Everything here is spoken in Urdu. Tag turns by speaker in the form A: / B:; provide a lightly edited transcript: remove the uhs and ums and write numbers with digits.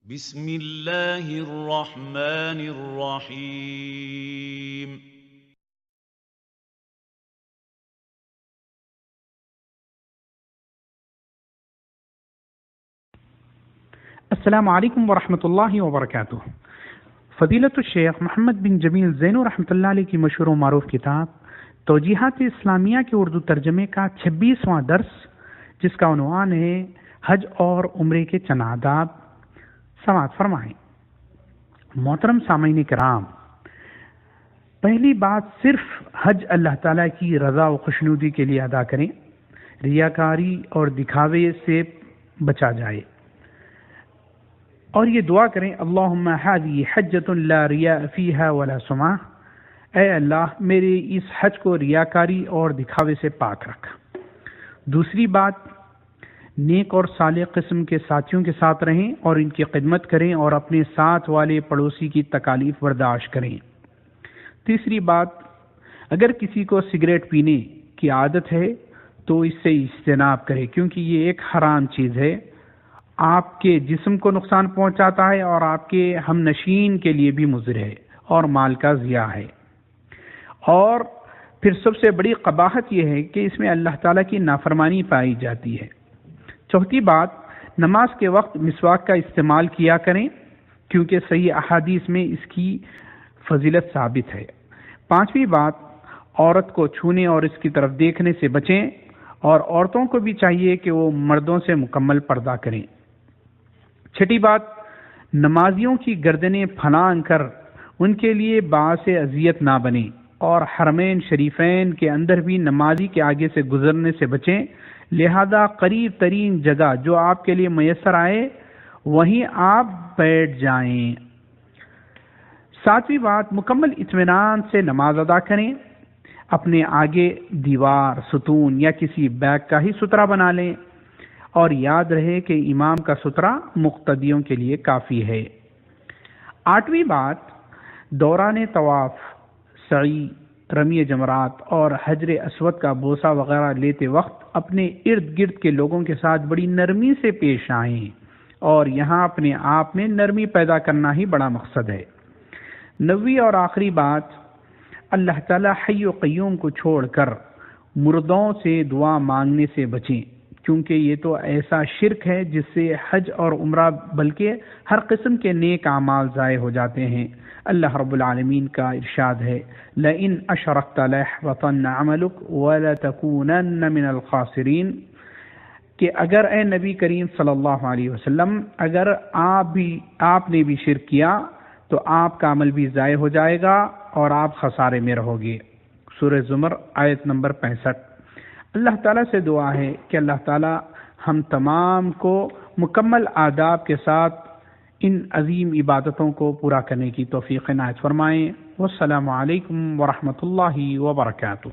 A: بسم اللہ الرحمن الرحیم
B: السلام علیکم ورحمۃ اللہ وبرکاتہ۔ فضیلت الشیخ محمد بن جمیل زینو رحمۃ اللہ علیہ کی مشہور و معروف کتاب توجیحات اسلامیہ کے اردو ترجمے کا 26واں درس، جس کا عنوان ہے حج اور عمرے کے چند آداب، سماعت فرمائیں۔ محترم سامعین کرام، پہلی بات، صرف حج اللہ تعالیٰ کی رضا و خوشنودی کے لیے ادا کریں، ریاکاری اور دکھاوے سے بچا جائے، اور یہ دعا کریں اللہم ہذی حجۃ لا ریاء فیہا ولا سمعہ، اے اللہ میرے اس حج کو ریاکاری اور دکھاوے سے پاک رکھ۔ دوسری بات، نیک اور صالح قسم کے ساتھیوں کے ساتھ رہیں اور ان کی خدمت کریں اور اپنے ساتھ والے پڑوسی کی تکالیف برداشت کریں۔ تیسری بات، اگر کسی کو سگریٹ پینے کی عادت ہے تو اس سے اجتناب کرے، کیونکہ یہ ایک حرام چیز ہے، آپ کے جسم کو نقصان پہنچاتا ہے اور آپ کے ہم نشین کے لیے بھی مضر ہے اور مال کا ضیاع ہے۔ اور پھر سب سے بڑی قباحت یہ ہے کہ اس میں اللہ تعالیٰ کی نافرمانی پائی جاتی ہے۔ چوتھی بات، نماز کے وقت مسواک کا استعمال کیا کریں، کیونکہ صحیح احادیث میں اس کی فضیلت ثابت ہے۔ پانچویں بات، عورت کو چھونے اور اس کی طرف دیکھنے سے بچیں، اور عورتوں کو بھی چاہیے کہ وہ مردوں سے مکمل پردہ کریں۔ چھٹی بات، نمازیوں کی گردنیں پھلانگ کر ان کے لیے باعث اذیت نہ بنیں، اور حرمین شریفین کے اندر بھی نمازی کے آگے سے گزرنے سے بچیں، لہذا قریب ترین جگہ جو آپ کے لیے میسر آئے وہیں آپ بیٹھ جائیں۔ ساتویں بات، مکمل اطمینان سے نماز ادا کریں، اپنے آگے دیوار، ستون یا کسی بیگ کا ہی سترہ بنا لیں، اور یاد رہے کہ امام کا سترہ مقتدیوں کے لیے کافی ہے۔ آٹھویں بات، دوران طواف، سعی، رمی جمرات اور حجر اسود کا بوسہ وغیرہ لیتے وقت اپنے ارد گرد کے لوگوں کے ساتھ بڑی نرمی سے پیش آئیں، اور یہاں اپنے آپ میں نرمی پیدا کرنا ہی بڑا مقصد ہے۔ نویں اور آخری بات، اللہ تعالیٰ حی و قیوم کو چھوڑ کر مردوں سے دعا مانگنے سے بچیں، کیونکہ یہ تو ایسا شرک ہے جس سے حج اور عمرہ بلکہ ہر قسم کے نیک اعمال ضائع ہو جاتے ہیں۔ اللہ رب العالمین کا ارشاد ہے لئن اشرکت ليحبطن عملک ولتکونن من الخاسرین، کہ اگر اے نبی کریم صلی اللہ علیہ وسلم، اگر آپ نے بھی شرک کیا تو آپ کا عمل بھی ضائع ہو جائے گا اور آپ خسارے میں رہو گے۔ سورہ زمر آیت نمبر 65۔ اللہ تعالیٰ سے دعا ہے کہ اللہ تعالیٰ ہم تمام کو مکمل آداب کے ساتھ ان عظیم عبادتوں کو پورا کرنے کی توفیق عنایت فرمائیں۔ والسلام علیکم ورحمۃ اللہ وبرکاتہ۔